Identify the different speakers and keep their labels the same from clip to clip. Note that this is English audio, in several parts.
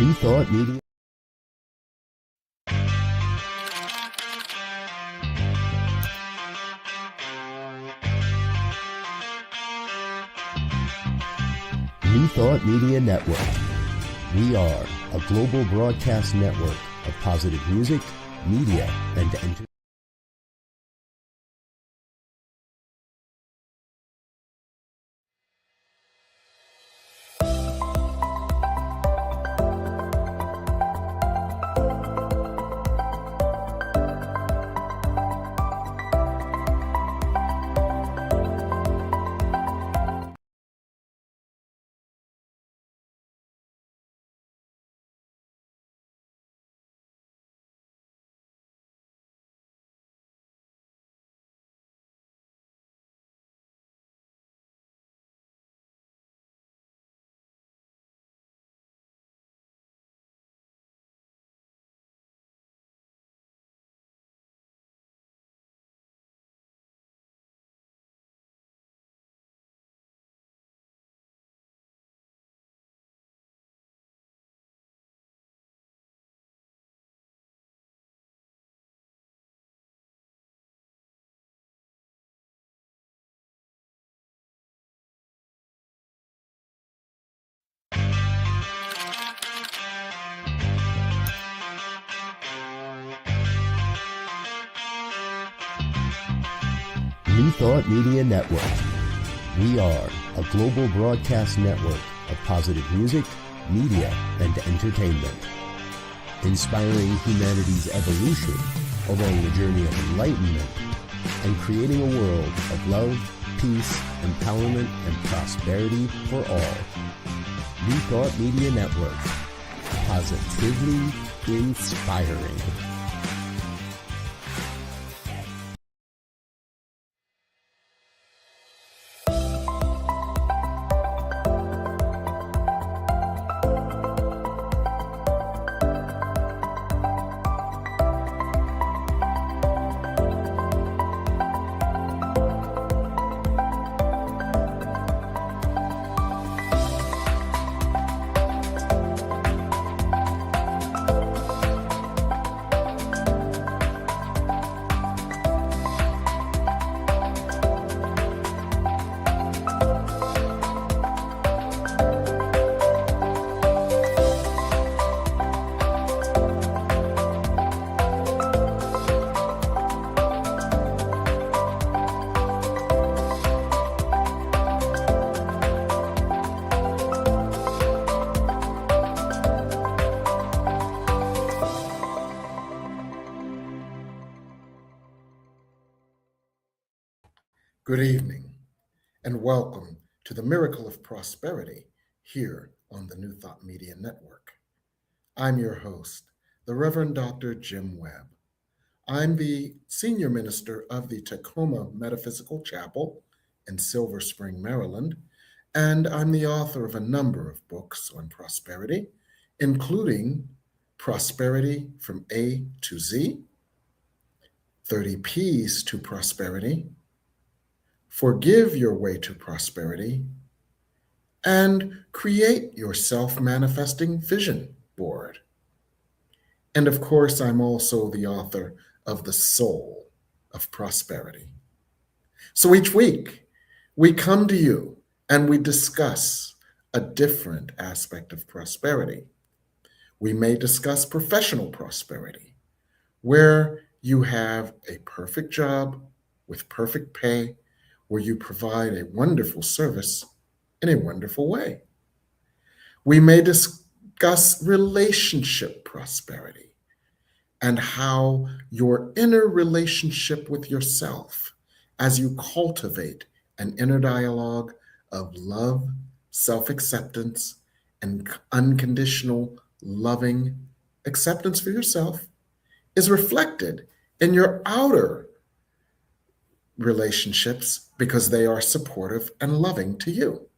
Speaker 1: New Thought Media. New Thought Media Network. We are a global broadcast network of positive music, media, and entertainment. New Thought Media Network. We are a global broadcast network of positive music, media, and entertainment, inspiring humanity's evolution along the journey of enlightenment and creating a world of love, peace, empowerment, and prosperity for all. New Thought Media Network. Positively inspiring.
Speaker 2: Good evening, and welcome to the Miracle of Prosperity here on the New Thought Media Network. I'm your host, the Reverend Dr. Jim Webb. I'm the Senior Minister of the Tacoma Metaphysical Chapel in Silver Spring, Maryland, and I'm the author of a number of books on prosperity, including Prosperity from A to Z, 30 P's to Prosperity, Forgive Your Way to Prosperity, and Create Your Self-Manifesting Vision Board. And of course, I'm also the author of The Soul of Prosperity. So each week, we come to you and we discuss a different aspect of prosperity. We may discuss professional prosperity, where you have a perfect job with perfect pay, where you provide a wonderful service in a wonderful way. We may discuss relationship prosperity and how your inner relationship with yourself, as you cultivate an inner dialogue of love, self-acceptance, and unconditional loving acceptance for yourself, is reflected in your outer relationships because they are supportive and loving to you.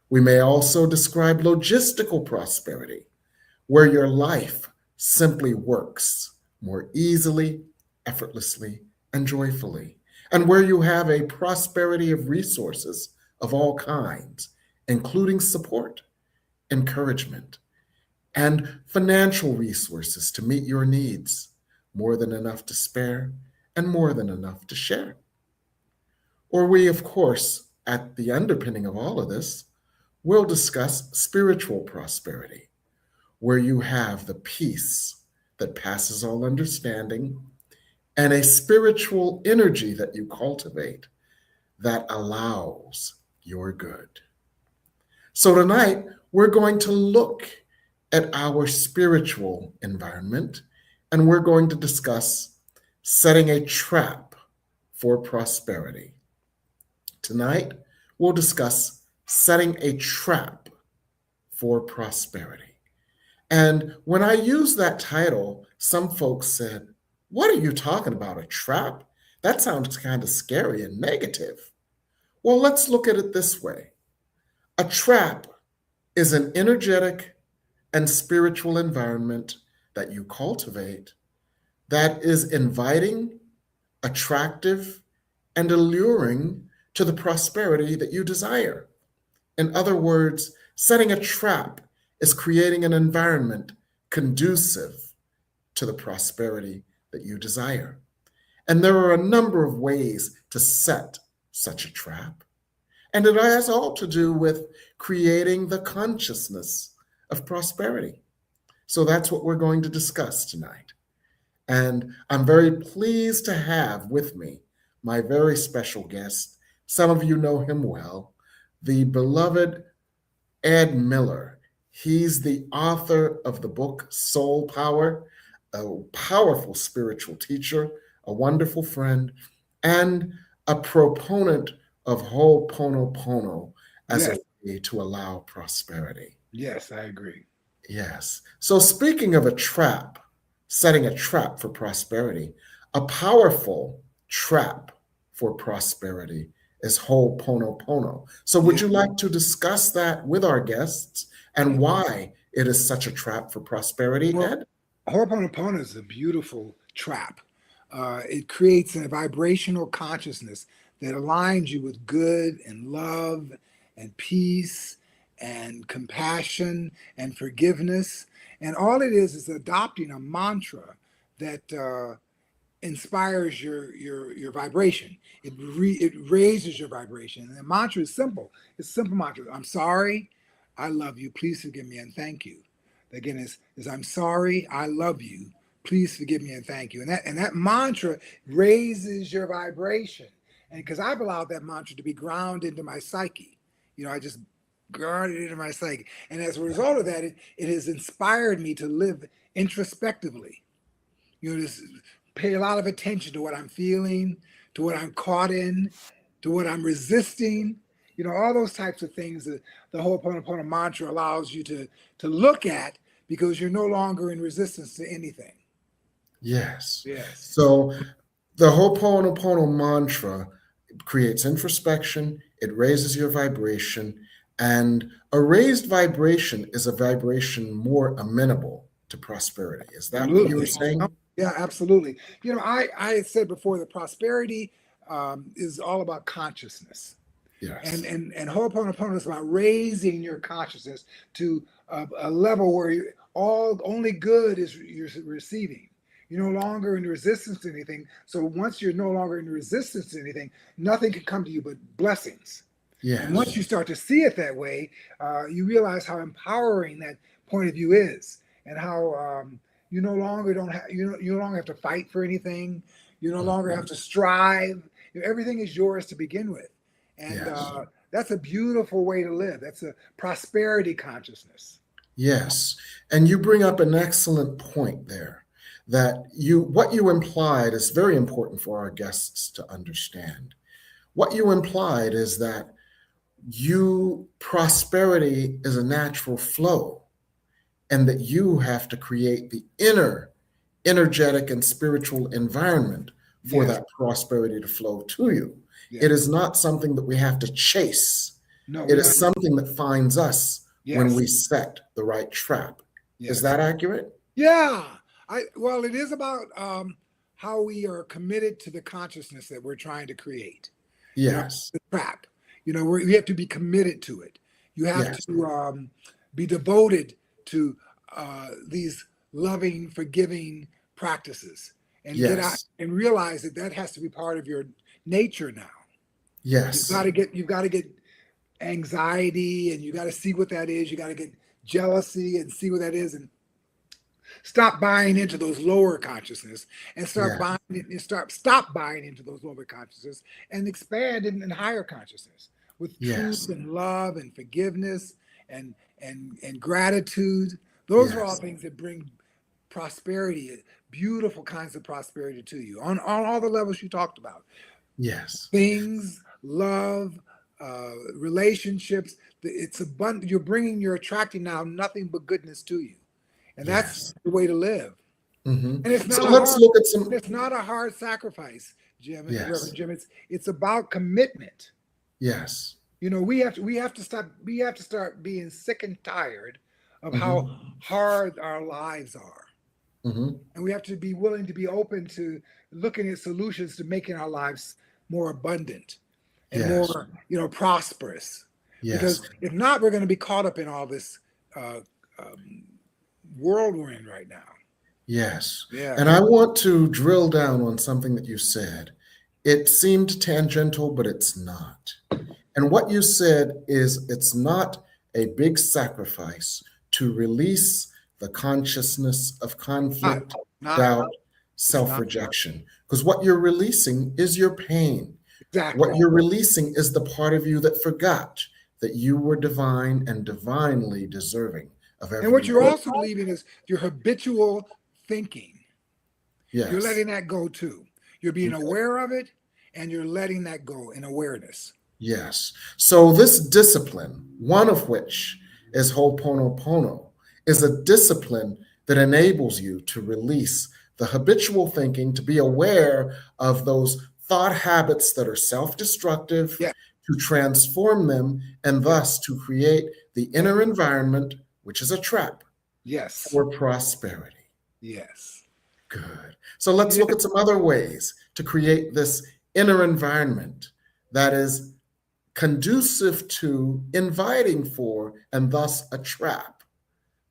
Speaker 2: We may also describe logistical prosperity, where your life simply works more easily, effortlessly, and joyfully, and where you have a prosperity of resources of all kinds, including support, encouragement, and financial resources to meet your needs, more than enough to spare and more than enough to share. Or we, of course, at the underpinning of all of this, will discuss spiritual prosperity, where you have the peace that passes all understanding and a spiritual energy that you cultivate that allows your good. So tonight, we're going to look at our spiritual environment and we're going to discuss setting a trap for prosperity. Tonight, we'll discuss setting a trap for prosperity. And when I used that title, some folks said, "What are you talking about, a trap? That sounds kind of scary and negative." Well, let's look at it this way. A trap is an energetic and spiritual environment that you cultivate that is inviting, attractive, and alluring to the prosperity that you desire. In other words, setting a trap is creating an environment conducive to the prosperity that you desire. And there are a number of ways to set such a trap. And it has all to do with creating the consciousness of prosperity. So that's what we're going to discuss tonight. And I'm very pleased to have with me my very special guest. Some of you know him well, the beloved Ed Miller. He's the author of the book Soul Power, a powerful spiritual teacher, a wonderful friend, and a proponent of Ho'oponopono as a way to allow prosperity.
Speaker 3: Yes, I agree.
Speaker 2: Yes. So speaking of a trap, setting a trap for prosperity, a powerful trap for prosperity is Ho'oponopono. So would you like to discuss that with our guests and why it is such a trap for prosperity, Ed?
Speaker 3: Ho'oponopono is a beautiful trap. It creates a vibrational consciousness that aligns you with good and love and peace and compassion and forgiveness. And all it is adopting a mantra that inspires your vibration. It raises your vibration. And the mantra is simple. It's a simple mantra. I'm sorry, I love you, please forgive me and thank you. Again, is I'm sorry, I love you, please forgive me and thank you. And that mantra raises your vibration. And because I've allowed that mantra to be ground into my psyche, I just ground it into my psyche. And as a result of that, it has inspired me to live introspectively. Just pay a lot of attention to what I'm feeling, to what I'm caught in, to what I'm resisting. All those types of things that the Ho'oponopono mantra allows you to look at because you're no longer in resistance to anything.
Speaker 2: Yes.
Speaker 3: Yes.
Speaker 2: So the Ho'oponopono mantra creates introspection, it raises your vibration, and a raised vibration is a vibration more amenable to prosperity. Is that what you were saying?
Speaker 3: Yeah, absolutely. I said before that prosperity is all about consciousness.
Speaker 2: Yes.
Speaker 3: And Ho'oponopono is about raising your consciousness to a level where only good is you're receiving. You're no longer in resistance to anything. So once you're no longer in resistance to anything, nothing can come to you but blessings.
Speaker 2: Yes.
Speaker 3: And once you start to see it that way, you realize how empowering that point of view is, and how you no longer you no longer have to fight for anything. You no longer have to strive. Everything is yours to begin with. And that's a beautiful way to live. That's a prosperity consciousness.
Speaker 2: Yes. And you bring up an excellent point there, that what you implied is very important for our guests to understand. What you implied is that prosperity is a natural flow, and that you have to create the inner energetic and spiritual environment for that prosperity to flow to you. Yes. It is not something that we have to chase. No, it is something that finds us when we set the right trap. Yes. Is that accurate?
Speaker 3: Yeah. Well, it is about how we are committed to the consciousness that we're trying to create.
Speaker 2: Yes.
Speaker 3: The trap. We have to be committed to it. You have to be devoted to these loving, forgiving practices, and get out
Speaker 2: Yes.
Speaker 3: and realize that that has to be part of your nature now.
Speaker 2: Yes.
Speaker 3: You've got to get anxiety, and you got to see what that is. You got to get jealousy and see what that is, and stop buying into those lower consciousness, and
Speaker 2: Yeah.
Speaker 3: stop buying into those lower consciousness, and expand in higher consciousness with truth
Speaker 2: Yes.
Speaker 3: and love and forgiveness and and gratitude. Those are all
Speaker 2: Yes.
Speaker 3: things that bring prosperity, beautiful kinds of prosperity to you on all the levels you talked about.
Speaker 2: Yes.
Speaker 3: Things, love, relationships. It's abundant. You're attracting now nothing but goodness to you. And that's
Speaker 2: Yes.
Speaker 3: the way to live.
Speaker 2: Hmm.
Speaker 3: And
Speaker 2: So let's look at some.
Speaker 3: it's not a hard sacrifice, Jim,
Speaker 2: Yes.
Speaker 3: Reverend Jim. It's about commitment.
Speaker 2: Yes.
Speaker 3: You know, we have to start being sick and tired of how
Speaker 2: Hmm.
Speaker 3: hard our lives are.
Speaker 2: Hmm.
Speaker 3: And we have to be willing to be open to looking at solutions to making our lives more abundant and
Speaker 2: Yes.
Speaker 3: more, prosperous.
Speaker 2: Yes.
Speaker 3: Because if not, we're going to be caught up in all this uh, um, world we're in right now.
Speaker 2: Yes.
Speaker 3: Yeah.
Speaker 2: And I want to drill down on something that you said. It seemed tangential, but it's not. And what you said is it's not a big sacrifice to release the consciousness of
Speaker 3: Not,
Speaker 2: conflict,
Speaker 3: not,
Speaker 2: doubt,
Speaker 3: it's
Speaker 2: self
Speaker 3: not
Speaker 2: rejection. Because what you're releasing is your pain.
Speaker 3: exactly.
Speaker 2: What you're releasing is the part of you that forgot that you were divine and divinely deserving of
Speaker 3: And what
Speaker 2: every
Speaker 3: you're
Speaker 2: good.
Speaker 3: also leaving is your habitual thinking. You're
Speaker 2: Yes.
Speaker 3: letting that go too. You're being aware of it and you're letting that go in awareness.
Speaker 2: Yes. So this discipline, one of which is Ho'oponopono, is a discipline that enables you to release the habitual thinking, to be aware of those thought habits that are self-destructive,
Speaker 3: Yeah.
Speaker 2: to transform them, and
Speaker 3: Yeah.
Speaker 2: thus to create the inner environment, which is a trap,
Speaker 3: Yes.
Speaker 2: for prosperity.
Speaker 3: Yes.
Speaker 2: Good. So let's
Speaker 3: Yeah.
Speaker 2: look at some other ways to create this inner environment that is conducive to inviting for and thus a trap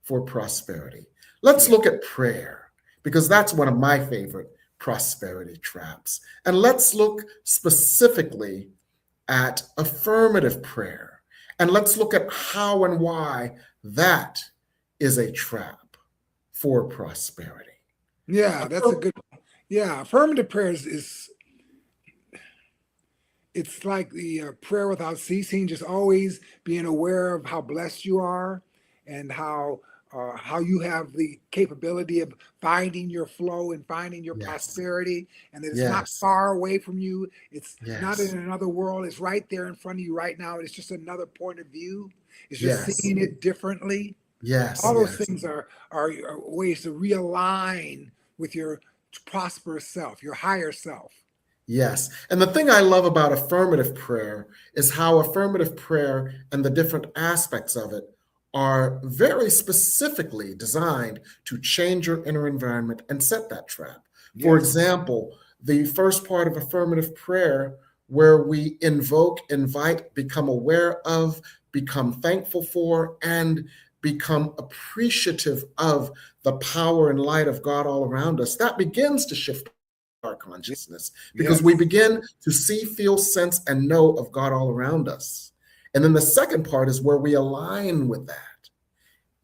Speaker 2: for prosperity. Let's
Speaker 3: Yeah.
Speaker 2: look at prayer because that's one of my favorite prosperity traps. And let's look specifically at affirmative prayer. And let's look at how and why that is a trap for prosperity.
Speaker 3: Yeah, that's a good one. Yeah, affirmative prayer is it's like the prayer without ceasing, just always being aware of how blessed you are and how you have the capability of finding your flow and finding your
Speaker 2: Yes,
Speaker 3: prosperity, and that it's not
Speaker 2: yes,
Speaker 3: far away from you. It's not in
Speaker 2: yes,
Speaker 3: another world. It's right there in front of you right now. It's just another point of view. It's just
Speaker 2: yes,
Speaker 3: seeing it differently.
Speaker 2: yes,
Speaker 3: All those
Speaker 2: yes.
Speaker 3: things are ways to realign with your prosperous self, your higher self.
Speaker 2: Yes. And the thing I love about affirmative prayer is how affirmative prayer and the different aspects of it are very specifically designed to change your inner environment and set that trap. For
Speaker 3: Yes.
Speaker 2: example, the first part of affirmative prayer, where we invoke, invite, become aware of, become thankful for, and become appreciative of the power and light of God all around us, that begins to shift our consciousness because we
Speaker 3: Yes.
Speaker 2: begin to see, feel, sense, and know of God all around us. And then the second part is where we align with that.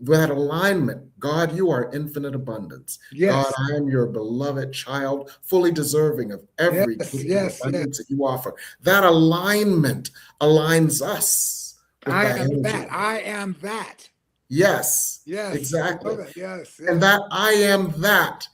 Speaker 2: That alignment, God, you are infinite abundance. God,
Speaker 3: Yes.
Speaker 2: I am your beloved child, fully deserving of every
Speaker 3: Yes.
Speaker 2: gift of
Speaker 3: Yes. Yes.
Speaker 2: abundance that you offer. That alignment aligns us with
Speaker 3: I
Speaker 2: that
Speaker 3: am
Speaker 2: energy.
Speaker 3: that. I am that.
Speaker 2: Yes,
Speaker 3: Yes. I
Speaker 2: exactly.
Speaker 3: love it. Yes.
Speaker 2: And
Speaker 3: Yes.
Speaker 2: that I am that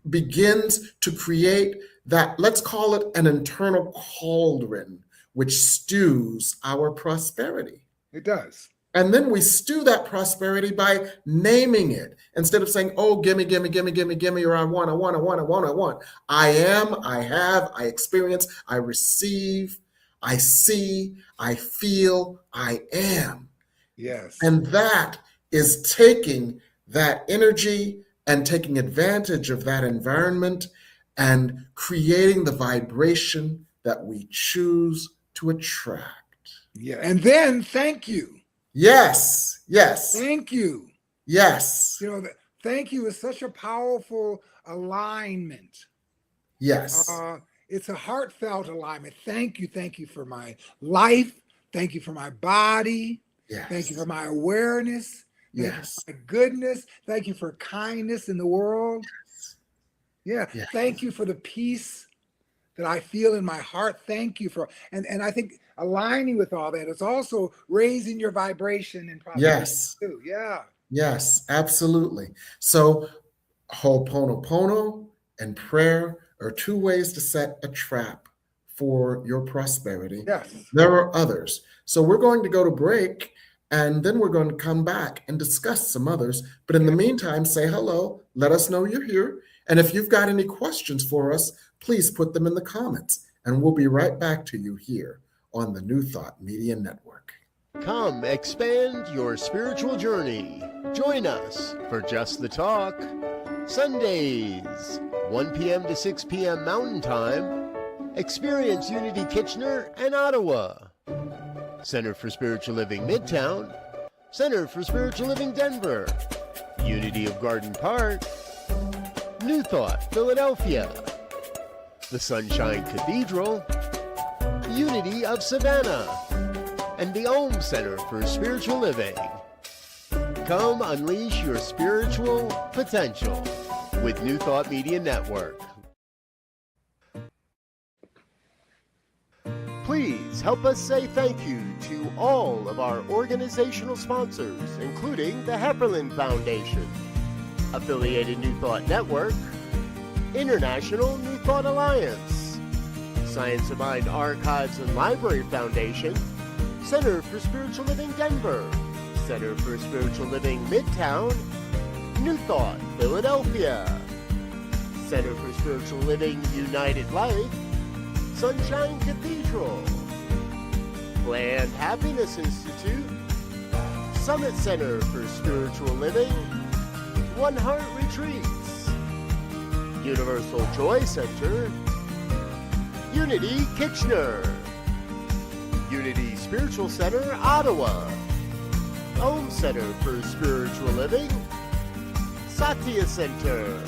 Speaker 2: begins to create that, let's call it an internal cauldron, which stews our prosperity.
Speaker 3: It does.
Speaker 2: And then we stew that prosperity by naming it instead of saying, oh, gimme, gimme, gimme, gimme, gimme, or I want, I want, I want, I want, I want. I am, I have, I experience, I receive, I see, I feel, I am.
Speaker 3: Yes.
Speaker 2: And that is taking that energy and taking advantage of that environment and creating the vibration that we choose to attract.
Speaker 3: Yeah. And then thank you.
Speaker 2: Yes, yes,
Speaker 3: Thank you.
Speaker 2: Yes.
Speaker 3: Thank you is such a powerful alignment.
Speaker 2: Yes.
Speaker 3: It's a heartfelt alignment. Thank you for my life. Thank you for my body.
Speaker 2: Yes.
Speaker 3: Thank you for my awareness. Thank you
Speaker 2: Yes.
Speaker 3: for my goodness. Thank you for kindness in the world. Yeah.
Speaker 2: Yes.
Speaker 3: Thank you for the peace that I feel in my heart. Thank you for, and I think aligning with all that is also raising your vibration and prosperity too. Yeah.
Speaker 2: Yes, absolutely. So Ho'oponopono and prayer are two ways to set a trap for your prosperity.
Speaker 3: Yes.
Speaker 2: There are others. So we're going to go to break and then we're going to come back and discuss some others. But in the meantime, say hello, let us know you're here. And if you've got any questions for us, please put them in the comments and we'll be right back to you here on the New Thought Media Network.
Speaker 1: Come expand your spiritual journey. Join us for Just the Talk. Sundays, 1 p.m. to 6 p.m. Mountain Time. Experience Unity Kitchener and Ottawa. Center for Spiritual Living Midtown. Center for Spiritual Living Denver. Unity of Garden Park. New Thought Philadelphia. The Sunshine Cathedral. Unity of Savannah. And the Om Center for Spiritual Living. Come unleash your spiritual potential with New Thought Media Network. Please help us say thank you to all of our organizational sponsors, including the Hepperlin Foundation, Affiliated New Thought Network, International New Thought Alliance, Science of Mind Archives and Library Foundation, Center for Spiritual Living Denver, Center for Spiritual Living Midtown, New Thought Philadelphia, Center for Spiritual Living United Life, Sunshine Cathedral, Planned Happiness Institute, Summit Center for Spiritual Living, One Heart Retreats, Universal Joy Center, Unity Kitchener, Unity Spiritual Center, Ottawa, Om Center for Spiritual Living, Satya Center,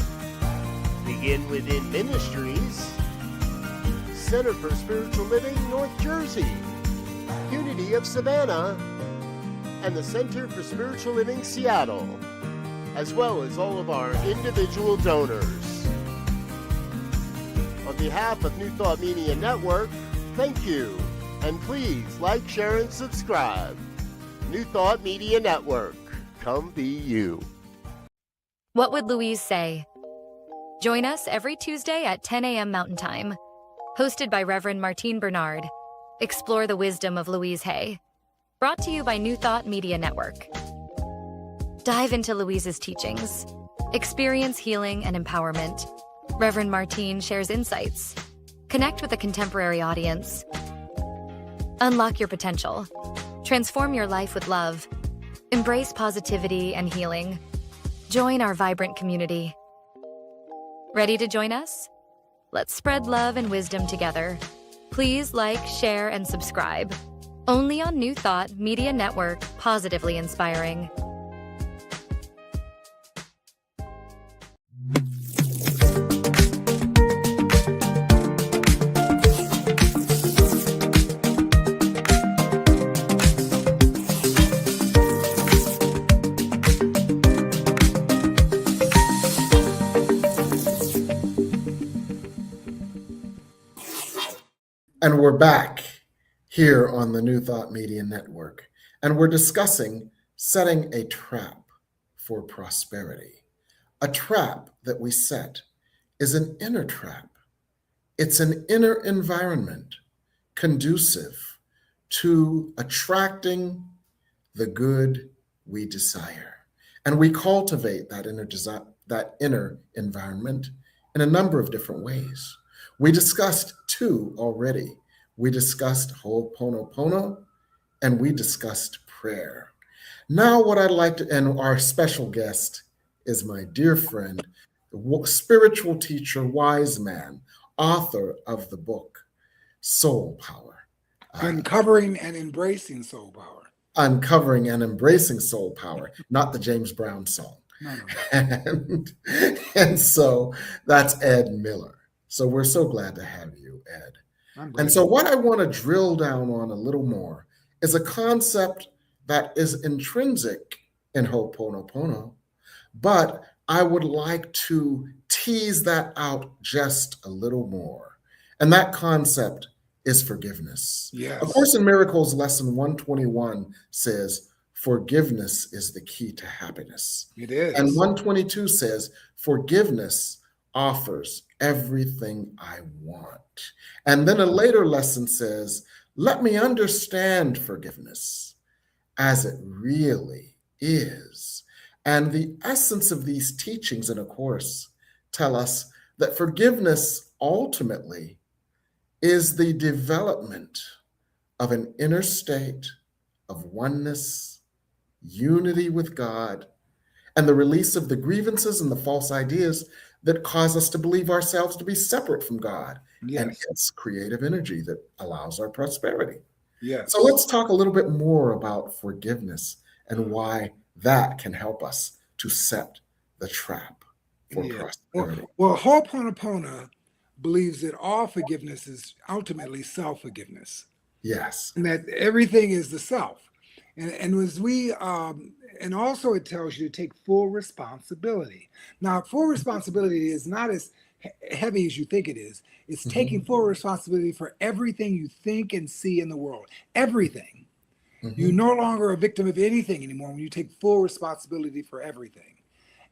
Speaker 1: Begin Within Ministries, Center for Spiritual Living, North Jersey, Unity of Savannah, and the Center for Spiritual Living, Seattle, as well as all of our individual donors. On behalf of New Thought Media Network, thank you. And please like, share, and subscribe. New Thought Media Network. Come be you.
Speaker 4: What would Louise say? Join us every Tuesday at 10 a.m. Mountain Time. Hosted by Reverend Martine Bernard. Explore the wisdom of Louise Hay. Brought to you by New Thought Media Network. Dive into Louise's teachings. Experience healing and empowerment. Reverend Martine shares insights. Connect with a contemporary audience. Unlock your potential. Transform your life with love. Embrace positivity and healing. Join our vibrant community. Ready to join us? Let's spread love and wisdom together. Please like, share, and subscribe. Only on New Thought Media Network, positively inspiring.
Speaker 2: And we're back here on the New Thought Media Network, and we're discussing setting a trap for prosperity. A trap that we set is an inner trap. It's an inner environment conducive to attracting the good we desire. And we cultivate that inner environment in a number of different ways. We discussed two already. We discussed Ho'oponopono and we discussed prayer. Now what I'd like to, and our special guest is my dear friend, the spiritual teacher, wise man, author of the book, Soul Power.
Speaker 3: Uncovering and embracing soul power.
Speaker 2: Uncovering and Embracing Soul Power, not the James Brown song.
Speaker 3: No.
Speaker 2: And so that's Ed Miller. So we're so glad to have you, Ed. And so what I want to drill down on a little more is a concept that is intrinsic in Ho'oponopono, but I would like to tease that out just a little more. And that concept is forgiveness.
Speaker 3: Yes.
Speaker 2: A Course in Miracles lesson 121 says, forgiveness is the key to happiness.
Speaker 3: It is.
Speaker 2: And 122 says, forgiveness offers everything I want. And then a later lesson says, let me understand forgiveness as it really is. And the essence of these teachings in A Course tell us that forgiveness ultimately is the development of an inner state of oneness, unity with God, and the release of the grievances and the false ideas that cause us to believe ourselves to be separate from God.
Speaker 3: Yes.
Speaker 2: And it's creative energy that allows our prosperity.
Speaker 3: Yes.
Speaker 2: So let's talk a little bit more about forgiveness and why that can help us to set the trap for prosperity.
Speaker 3: Well, Ho'oponopono believes that all forgiveness is ultimately self-forgiveness.
Speaker 2: Yes.
Speaker 3: And that everything is the self. And as we and also it tells you to take full responsibility. Now, full responsibility is not as heavy as you think it is. It's taking full responsibility for everything you think and see in the world. Everything. You're no longer a victim of anything anymore when you take full responsibility for everything.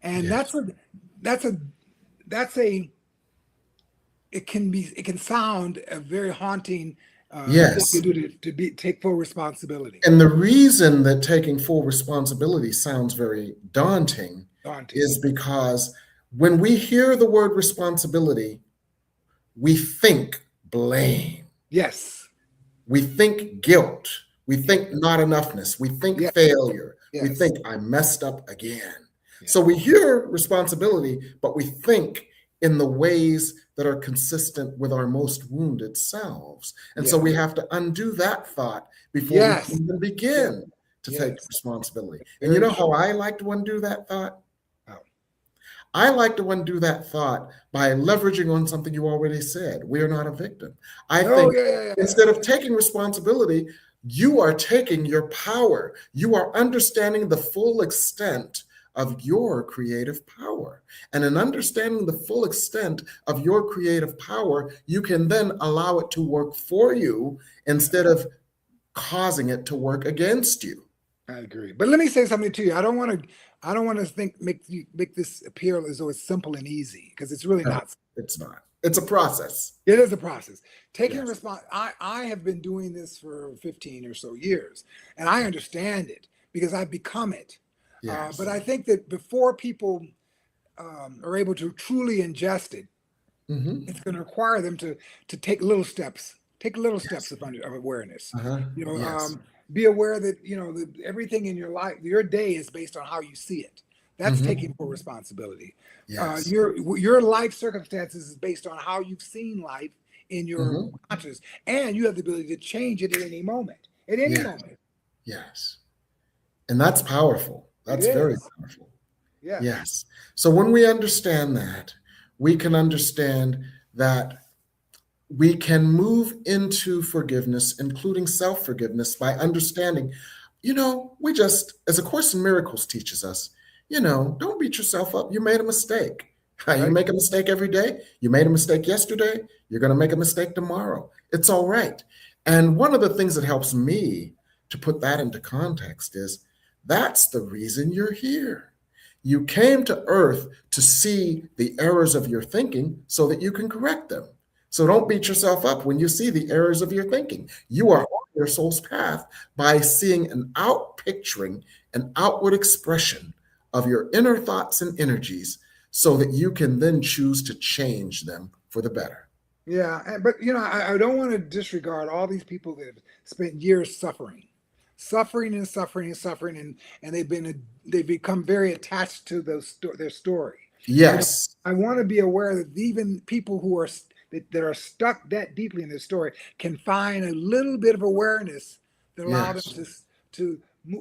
Speaker 3: And it can sound a very haunting
Speaker 2: yes.
Speaker 3: thing to do to take full responsibility.
Speaker 2: And the reason that taking full responsibility sounds very daunting is because when we hear the word responsibility, we think blame.
Speaker 3: Yes.
Speaker 2: We think guilt. We think not enoughness. We think failure. We think I messed up again. So we hear responsibility, but we think in the ways that are consistent with our most wounded selves. And so we have to undo that thought before we can even begin to take responsibility. And you know how I like to undo that thought? I like to undo that thought by leveraging on something you already said. We are not a victim. I think instead of taking responsibility, you are taking your power. You are understanding the full extent of your creative power. And in understanding the full extent of your creative power, you can then allow it to work for you instead of causing it to work against you.
Speaker 3: I agree. But let me say something to you. I don't want to make this appear as though it's simple and easy, because it's really not.
Speaker 2: It's not. It's a process.
Speaker 3: It is a process. Taking response. I have been doing this for 15 or so years, and I understand it because I've become it.
Speaker 2: Yes.
Speaker 3: But I think that before people are able to truly ingest it, it's going to require them to take little steps. Take little steps of awareness. Be aware that that everything in your life, your day, is based on how you see it. That's taking full responsibility.
Speaker 2: Yes.
Speaker 3: Your life circumstances is based on how you've seen life in your conscious, and you have the ability to change it at any moment. At any moment.
Speaker 2: Yes. And that's powerful. That's very powerful.
Speaker 3: Yeah.
Speaker 2: Yes. So when we understand that, we can understand that we can move into forgiveness, including self-forgiveness, by understanding, we just, as A Course in Miracles teaches us, don't beat yourself up. You made a mistake. You make a mistake every day. You made a mistake yesterday. You're going to make a mistake tomorrow. It's all right. And one of the things that helps me to put that into context is that's the reason you're here. You came to Earth to see the errors of your thinking so that you can correct them. So don't beat yourself up when you see the errors of your thinking. You are on your soul's path by seeing an outpicturing, an outward expression of your inner thoughts and energies so that you can then choose to change them for the better.
Speaker 3: Yeah, but I don't want to disregard all these people that have spent years suffering and they've become very attached to their story.
Speaker 2: Yes.
Speaker 3: I want to be aware that even people who are that are stuck that deeply in their story can find a little bit of awareness that allow them to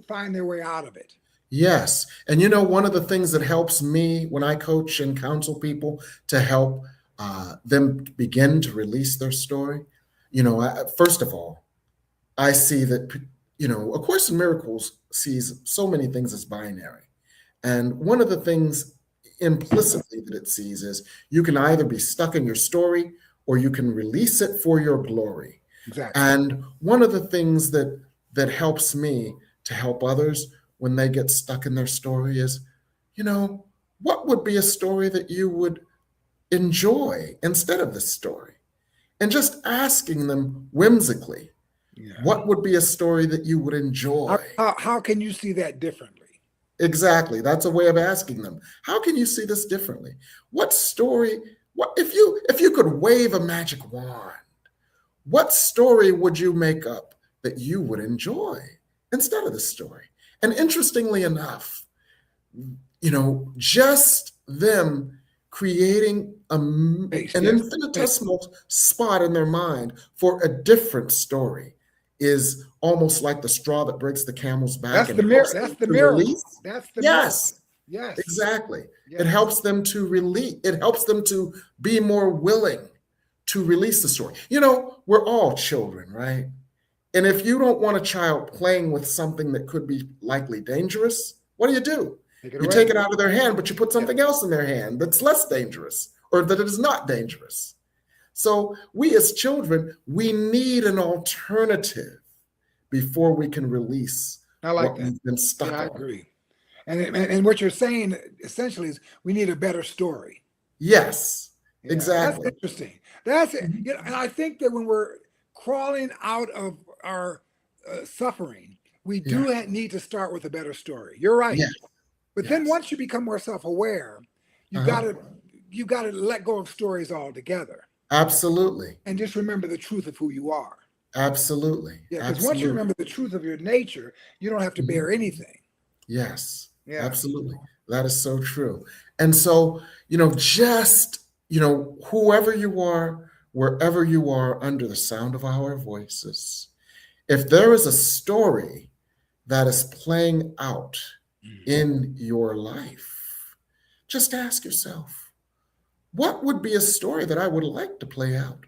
Speaker 3: find their way out of it.
Speaker 2: Yes. And you know, one of the things that helps me when I coach and counsel people to help them begin to release their story, first of all, I see that, A Course in Miracles sees so many things as binary. And one of the things implicitly that it sees is you can either be stuck in your story or you can release it for your glory.
Speaker 3: Exactly.
Speaker 2: And one of the things that helps me to help others when they get stuck in their story is, what would be a story that you would enjoy instead of this story? And just asking them whimsically, what would be a story that you would enjoy?
Speaker 3: How can you see that differently?
Speaker 2: Exactly. That's a way of asking them. How can you see this differently? What story, if you could wave a magic wand, what story would you make up that you would enjoy instead of this story? And interestingly enough, just them creating an infinitesimal spot in their mind for a different story is almost like the straw that breaks the camel's back.
Speaker 3: That's the mirror. That's the mirror. That's the
Speaker 2: yes.
Speaker 3: Mirror. Yes.
Speaker 2: Exactly.
Speaker 3: Yes.
Speaker 2: It helps them to release. It helps them to be more willing to release the story. We're all children, right? And if you don't want a child playing with something that could be likely dangerous, what do? You take it out of their hand, but you put something else in their hand that's less dangerous or that it is not dangerous. So we as children, we need an alternative before we can release what we've been stuck on.
Speaker 3: I agree. And what you're saying essentially is we need a better story.
Speaker 2: Yes, exactly.
Speaker 3: That's interesting. That's it. And I think that when we're crawling out of our suffering, we do need to start with a better story. You're right.
Speaker 2: Yes.
Speaker 3: But then once you become more self-aware, you gotta let go of stories altogether.
Speaker 2: Absolutely.
Speaker 3: And just remember the truth of who you are.
Speaker 2: Absolutely.
Speaker 3: Yeah, because once you remember the truth of your nature, you don't have to bear anything.
Speaker 2: Yes.
Speaker 3: Yeah.
Speaker 2: Absolutely. That is so true. And so, whoever you are, wherever you are under the sound of our voices, if there is a story that is playing out in your life, just ask yourself, what would be a story that I would like to play out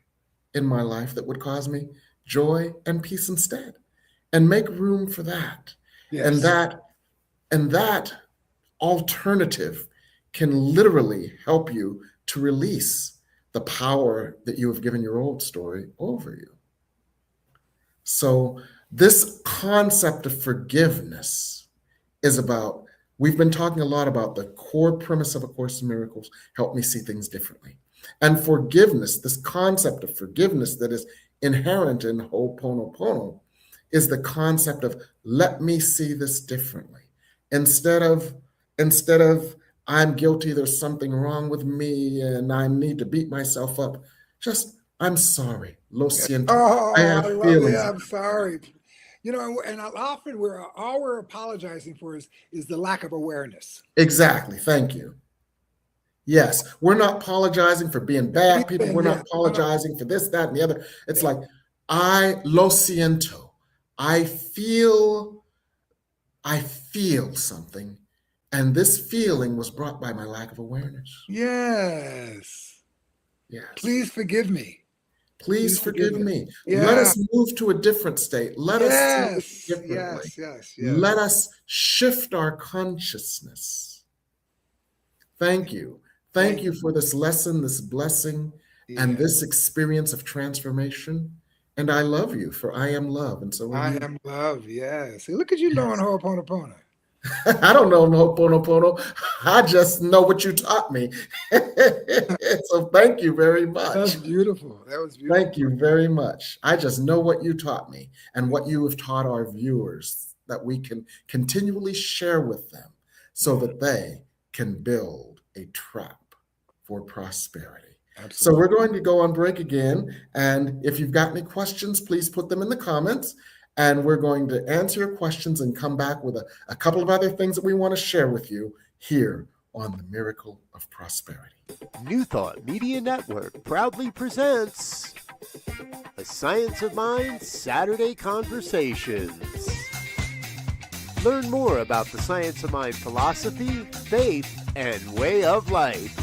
Speaker 2: in my life that would cause me joy and peace instead? And make room for that.
Speaker 3: Yes.
Speaker 2: And that alternative can literally help you to release the power that you have given your old story over you. So this concept of forgiveness is about, we've been talking a lot about the core premise of A Course in Miracles, help me see things differently. And forgiveness, this concept of forgiveness that is inherent in Ho'oponopono, is the concept of let me see this differently. Instead of I'm guilty, there's something wrong with me and I need to beat myself up, just I'm sorry. Lo siento. I have feelings.
Speaker 3: I'm sorry. And often all we're apologizing for is the lack of awareness.
Speaker 2: Exactly. Thank you. Yes, we're not apologizing for being bad people. We're not apologizing for this, that, and the other. It's like, lo siento. I feel something, and this feeling was brought by my lack of awareness.
Speaker 3: Yes.
Speaker 2: Yes.
Speaker 3: Please forgive me.
Speaker 2: Please forgive me.
Speaker 3: Yeah.
Speaker 2: Let us move to a different state. Let us see it differently.
Speaker 3: Yes.
Speaker 2: Let us shift our consciousness. Thank you. Thank you for this lesson, this blessing, and this experience of transformation. And I love you, for I am love. And so
Speaker 3: I am love, yes. See, look at you knowing Ho'oponopono.
Speaker 2: I don't know Ho'oponopono. I just know what you taught me. So thank you very much.
Speaker 3: That was beautiful.
Speaker 2: Thank you very much. I just know what you taught me and what you have taught our viewers that we can continually share with them so that they can build a trap for prosperity. Absolutely. So we're going to go on break again. And if you've got any questions, please put them in the comments. And we're going to answer your questions and come back with a couple of other things that we want to share with you here on the Miracle of Prosperity.
Speaker 5: New Thought Media Network proudly presents A Science of Mind Saturday Conversations. Learn more about the Science of Mind philosophy, faith, and way of life.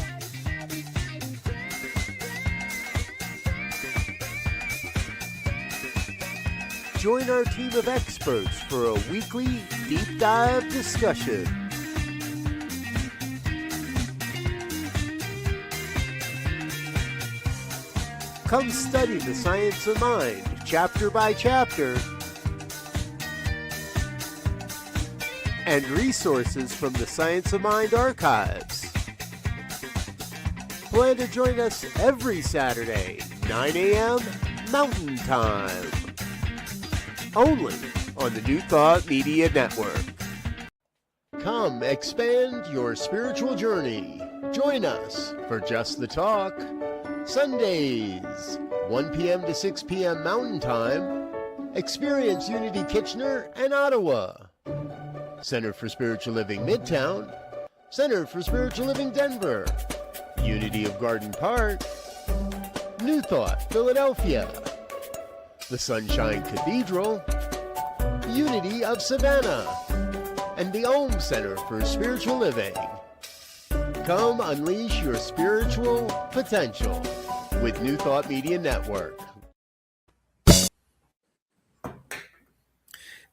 Speaker 5: Join our team of experts for a weekly deep dive discussion. Come study the science of mind, chapter by chapter, and resources from the Science of Mind archives. Plan to join us every Saturday, 9 a.m. Mountain Time. Only on the New Thought Media Network. Come expand your spiritual journey. Join us for Just the Talk. Sundays, 1 p.m. to 6 p.m. Mountain Time. Experience Unity Kitchener and Ottawa. Center for Spiritual Living Midtown. Center for Spiritual Living Denver. Unity of Garden Park. New Thought Philadelphia. The Sunshine Cathedral. Unity of Savannah. And the Om Center for Spiritual Living. Come unleash your spiritual potential with New Thought Media Network.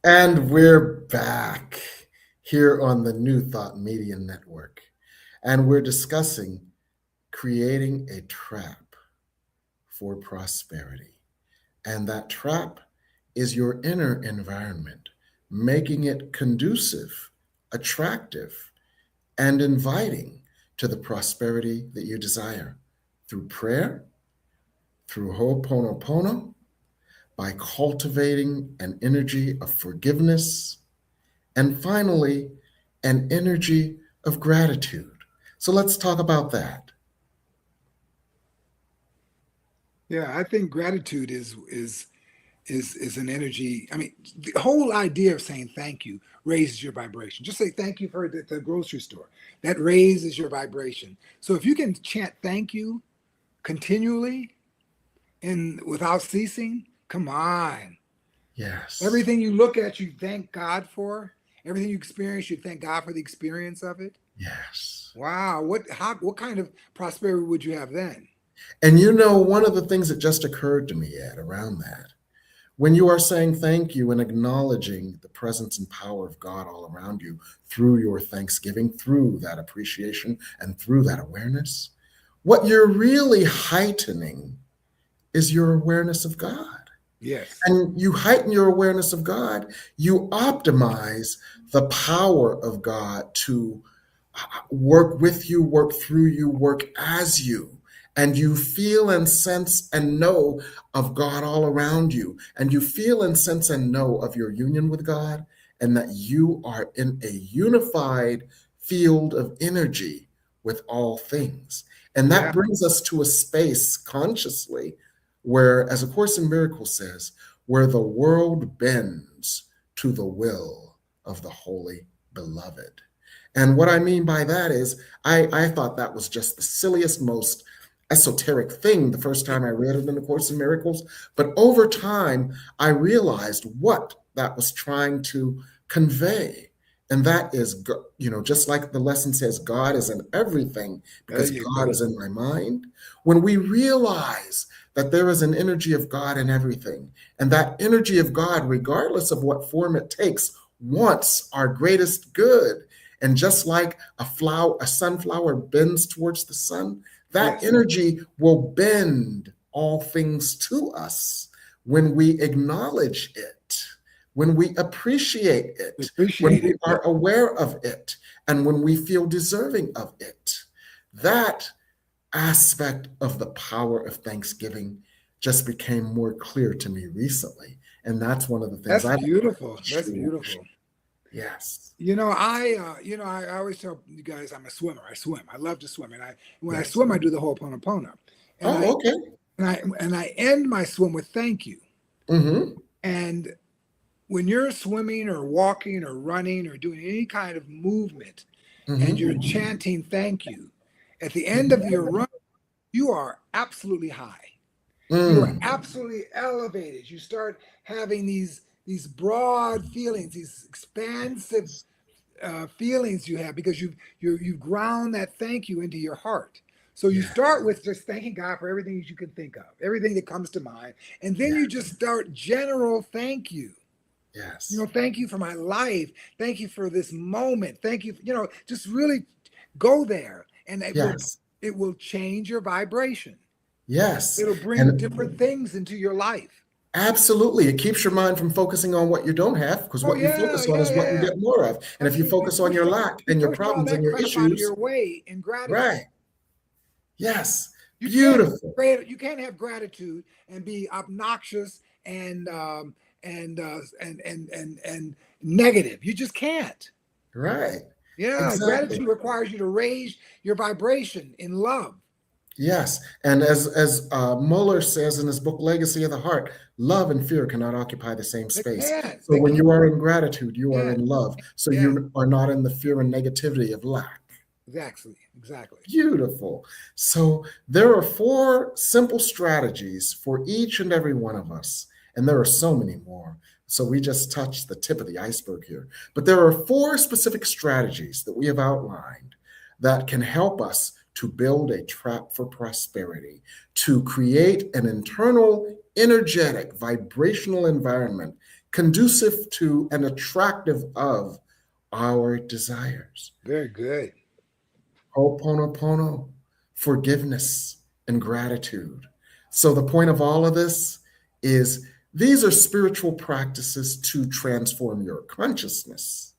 Speaker 2: And we're back here on the New Thought Media Network. And we're discussing creating a trap for prosperity. And that trap is your inner environment, making it conducive, attractive, and inviting to the prosperity that you desire through prayer, through Ho'oponopono, by cultivating an energy of forgiveness, and finally, an energy of gratitude. So let's talk about that.
Speaker 3: Yeah, I think gratitude is an energy. I mean, the whole idea of saying thank you raises your vibration. Just say thank you for the grocery store. That raises your vibration. So if you can chant thank you continually and without ceasing, come on.
Speaker 2: Yes.
Speaker 3: Everything you look at, you thank God for. Everything you experience, you thank God for the experience of it.
Speaker 2: Yes.
Speaker 3: Wow. What kind of prosperity would you have then?
Speaker 2: And you know, one of the things that just occurred to me, Ed, around that, when you are saying thank you and acknowledging the presence and power of God all around you through your thanksgiving, through that appreciation, and through that awareness, what you're really heightening is your awareness of God.
Speaker 3: Yes.
Speaker 2: And you heighten your awareness of God, you optimize the power of God to work with you, work through you, work as you. And you feel and sense and know of God all around you. And you feel and sense and know of your union with God, and that you are in a unified field of energy with all things. And that brings us to a space consciously where, as A Course in Miracles says, where the world bends to the will of the Holy Beloved. And what I mean by that is, I thought that was just the silliest, most esoteric thing the first time I read it in A Course in Miracles. But over time, I realized what that was trying to convey. And that is, just like the lesson says, God is in everything because God is in my mind. When we realize that there is an energy of God in everything, and that energy of God, regardless of what form it takes, wants our greatest good. And just like a sunflower bends towards the sun, that energy will bend all things to us when we acknowledge it, when we appreciate it, when we are aware of it, and when we feel deserving of it. That aspect of the power of Thanksgiving just became more clear to me recently. And that's one of the things.
Speaker 3: That's beautiful. That's beautiful.
Speaker 2: Yes.
Speaker 3: I always tell you guys I'm a swimmer. I swim. I love to swim. And when I swim, I do the Ho'oponopono.
Speaker 2: Okay.
Speaker 3: And I end my swim with thank you.
Speaker 2: Mm-hmm.
Speaker 3: And when you're swimming or walking or running or doing any kind of movement, and you're chanting thank you, at the end of your run, you are absolutely high. You are absolutely elevated. You start having these these broad feelings, these expansive feelings you have, because you ground that thank you into your heart. So you
Speaker 2: Yeah.
Speaker 3: start with just thanking God for everything that you can think of, everything that comes to mind, and then
Speaker 2: Yeah.
Speaker 3: you just start general thank you.
Speaker 2: Yes.
Speaker 3: Thank you for my life. Thank you for this moment. Thank you. Just really go there, and
Speaker 2: Yes.
Speaker 3: it will change your vibration.
Speaker 2: Yes.
Speaker 3: It'll bring
Speaker 2: And
Speaker 3: different things into your life.
Speaker 2: absolutely. It keeps your mind from focusing on what you don't have, because
Speaker 3: Oh
Speaker 2: what you
Speaker 3: yeah,
Speaker 2: focus on
Speaker 3: yeah,
Speaker 2: is what you
Speaker 3: yeah.
Speaker 2: get more of. And if you
Speaker 3: Absolutely.
Speaker 2: focus on your lack
Speaker 3: You
Speaker 2: and your
Speaker 3: push all
Speaker 2: problems and
Speaker 3: that
Speaker 2: your
Speaker 3: crap out of
Speaker 2: issues,
Speaker 3: your way in gratitude.
Speaker 2: right. Yes.
Speaker 3: You can't
Speaker 2: Beautiful.
Speaker 3: you can't have gratitude and be obnoxious and negative. You just can't.
Speaker 2: Right.
Speaker 3: Yeah,
Speaker 2: Exactly.
Speaker 3: gratitude requires you to raise your vibration in love.
Speaker 2: Yes. And as Muller says in his book, Legacy of the Heart, love and fear cannot occupy the same
Speaker 3: They
Speaker 2: space.
Speaker 3: can't.
Speaker 2: So
Speaker 3: They
Speaker 2: when
Speaker 3: can't.
Speaker 2: you are in gratitude, you are
Speaker 3: Yeah.
Speaker 2: in love. So
Speaker 3: Yeah.
Speaker 2: you are not in the fear and negativity of lack.
Speaker 3: Exactly.
Speaker 2: Beautiful. So there are 4 simple strategies for each and every one of us. And there are so many more. So we just touched the tip of the iceberg here. But there are 4 specific strategies that we have outlined that can help us to build a trap for prosperity, to create an internal, energetic, vibrational environment conducive to and attractive of our desires.
Speaker 3: Very good.
Speaker 2: Ho'oponopono, forgiveness and gratitude. So the point of all of this is these are spiritual practices to transform your consciousness.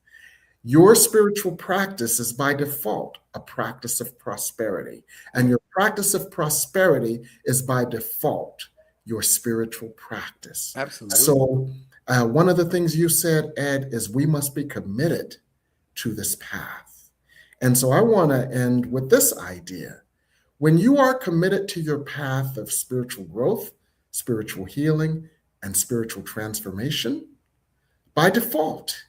Speaker 2: Your spiritual practice is by default a practice of prosperity, and your practice of prosperity is by default your spiritual practice.
Speaker 3: Absolutely.
Speaker 2: So one of the things you said, Ed, is we must be committed to this path. And so I want to end with this idea. When you are committed to your path of spiritual growth, spiritual healing, and spiritual transformation, by default,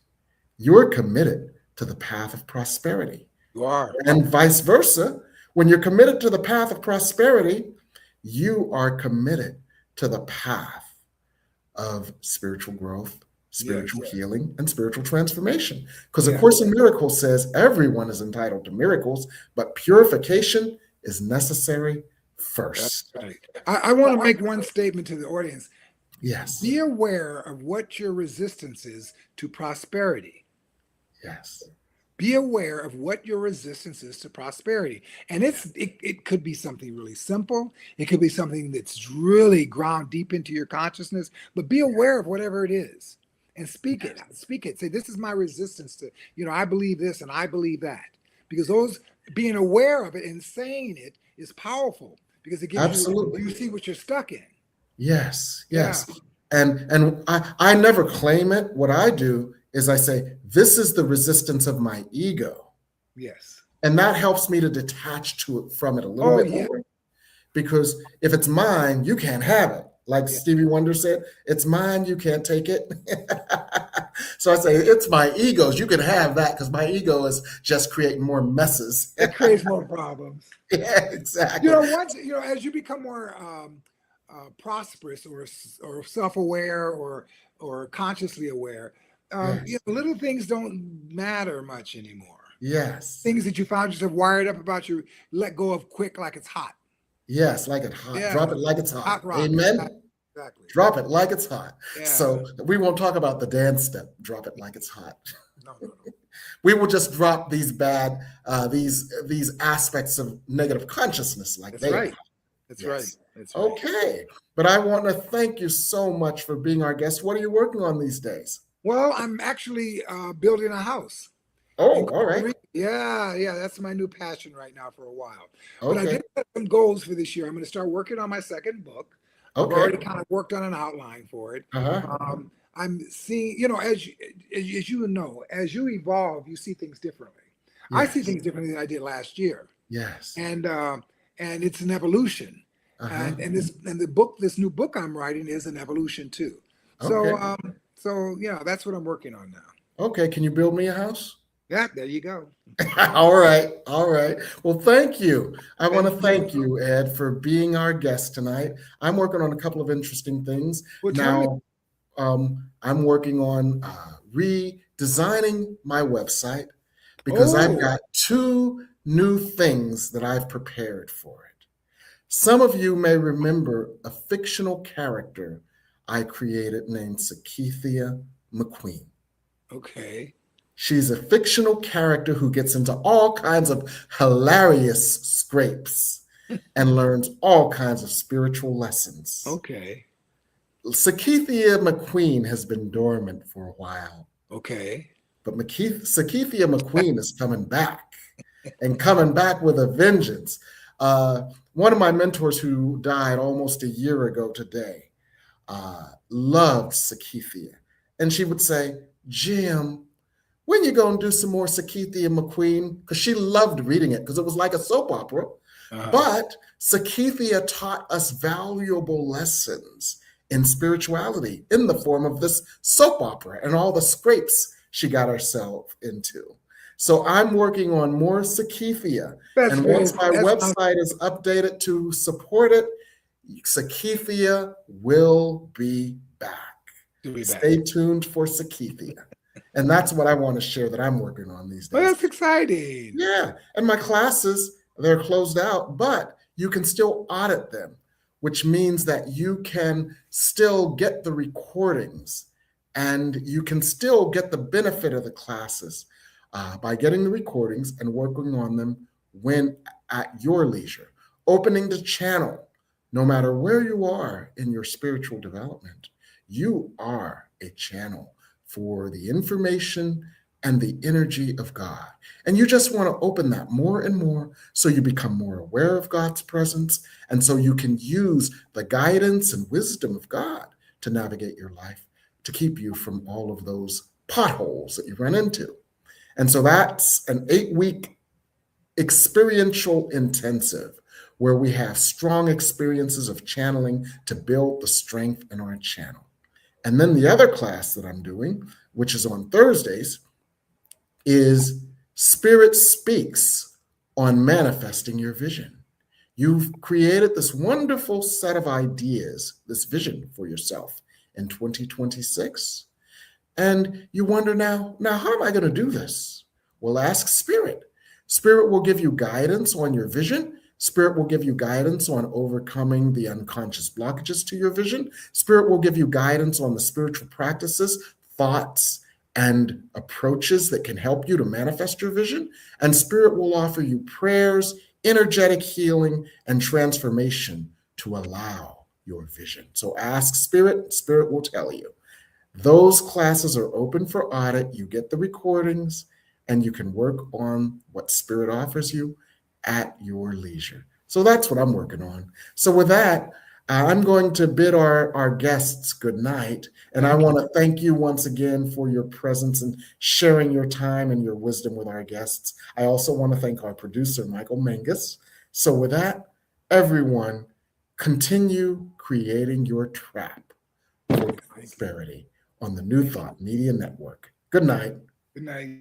Speaker 2: you're committed to the path of prosperity.
Speaker 3: You are.
Speaker 2: And vice versa, when you're committed to the path of prosperity, you are committed to the path of spiritual growth, spiritual healing, and spiritual transformation. Because A Course in Miracles says everyone is entitled to miracles, but purification is necessary first.
Speaker 3: That's right. I want to make one statement to the audience.
Speaker 2: Yes.
Speaker 3: Be aware of what your resistance is to prosperity.
Speaker 2: Yes.
Speaker 3: Be aware of what your resistance is to prosperity. And it could be something really simple. It could be something that's really ground deep into your consciousness, but be aware of whatever it is and speak it. Speak it. Say, this is my resistance to, I believe this and I believe that. Because being aware of it and saying it is powerful, because it gives
Speaker 2: Absolutely.
Speaker 3: you see what you're stuck in.
Speaker 2: Yes. Yes.
Speaker 3: Yeah.
Speaker 2: And I never claim it. What I do is I say, this is the resistance of my ego.
Speaker 3: Yes.
Speaker 2: And that helps me to detach from it a little bit more. Because if it's mine, you can't have it. Like Stevie Wonder said, it's mine, you can't take it. So I say, it's my ego's. You can have that, because my ego is just creating more messes.
Speaker 3: It creates more problems.
Speaker 2: Yeah, exactly.
Speaker 3: As you become more prosperous or self-aware or consciously aware, little things don't matter much anymore.
Speaker 2: Yes.
Speaker 3: Things that you found yourself wired up about, you let go of quick, like it's hot.
Speaker 2: Yes, like it's hot.
Speaker 3: Yeah.
Speaker 2: Drop it like it's hot.
Speaker 3: Hot rock.
Speaker 2: Amen.
Speaker 3: Exactly.
Speaker 2: Drop it like it's hot.
Speaker 3: Yeah.
Speaker 2: So we won't talk about the dance step. Drop it like it's hot.
Speaker 3: No.
Speaker 2: We will just drop these bad, these aspects of negative consciousness like
Speaker 3: That's right. That's right. That's right.
Speaker 2: Okay. But I want to thank you so much for being our guest. What are you working on these days?
Speaker 3: Well, I'm actually building a house.
Speaker 2: Oh, all right.
Speaker 3: Yeah. That's my new passion right now for a while. But I
Speaker 2: Okay.
Speaker 3: did set some goals for this year. I'm going to start working on my second book. I've already kind of worked on an outline for it. I'm seeing, as you know, as you evolve, you see things differently. Yes. I see things differently than I did last year.
Speaker 2: Yes.
Speaker 3: And it's an evolution. And this new book I'm writing is an evolution too. So that's what I'm working on now.
Speaker 2: Okay. Can you build me a house?
Speaker 3: Yeah, there you go.
Speaker 2: All right. Well, thank you. I want to thank you, Ed, for being our guest tonight. I'm working on a couple of interesting things.
Speaker 3: Well,
Speaker 2: now, I'm working on redesigning my website because I've
Speaker 3: Oh,
Speaker 2: got two new things that I've prepared for it. Some of you may remember a fictional character I created named Sakithia McQueen.
Speaker 3: okay.
Speaker 2: She's a fictional character who gets into all kinds of hilarious scrapes and learns all kinds of spiritual lessons.
Speaker 3: Okay.
Speaker 2: Sakithia McQueen has been dormant for a while,
Speaker 3: Okay.
Speaker 2: but Sakithia McQueen is coming back and coming back with a vengeance. One of my mentors who died almost a year ago today loved Sakithia. And she would say, Jim, when you gonna do some more Sakithia McQueen? Because she loved reading it because it was like a soap opera. But Sakithia taught us valuable lessons in spirituality in the form of this soap opera and all the scrapes she got herself into. So I'm working on more Sakithia.
Speaker 3: That's
Speaker 2: And
Speaker 3: very,
Speaker 2: once my
Speaker 3: that's
Speaker 2: website is updated to support it, Sakithia will be back.
Speaker 3: to be back.
Speaker 2: Stay tuned for Sakithia. And that's what I want to share that I'm working on these
Speaker 3: Well,
Speaker 2: days.
Speaker 3: that's exciting.
Speaker 2: Yeah. And my classes, they're closed out, but you can still audit them, which means that you can still get the recordings and you can still get the benefit of the classes by getting the recordings and working on them when at your leisure. Opening the channel, no matter where you are in your spiritual development, you are a channel for the information and the energy of God. And you just want to open that more and more so you become more aware of God's presence and so you can use the guidance and wisdom of God to navigate your life to keep you from all of those potholes that you run into. And so that's an 8-week experiential intensive where we have strong experiences of channeling to build the strength in our channel. And then the other class that I'm doing, which is on Thursdays, is Spirit Speaks on manifesting your vision. You've created this wonderful set of ideas, this vision for yourself in 2026. And you wonder now how am I going to do this? Well, ask Spirit. Spirit will give you guidance on your vision. Spirit will give you guidance on overcoming the unconscious blockages to your vision. Spirit will give you guidance on the spiritual practices, thoughts, and approaches that can help you to manifest your vision. And Spirit will offer you prayers, energetic healing, and transformation to allow your vision. So ask Spirit, Spirit will tell you. Those classes are open for audit. You get the recordings and you can work on what Spirit offers you at your leisure. So that's what I'm working on. So with that, I'm going to bid our guests good night. And I want to thank you once again for your presence and sharing your time and your wisdom with our guests. I also want to thank our producer, Michael Mangus. So with that, everyone, continue creating your trap for prosperity on the New Thought Media Network. Good night.
Speaker 3: Good night.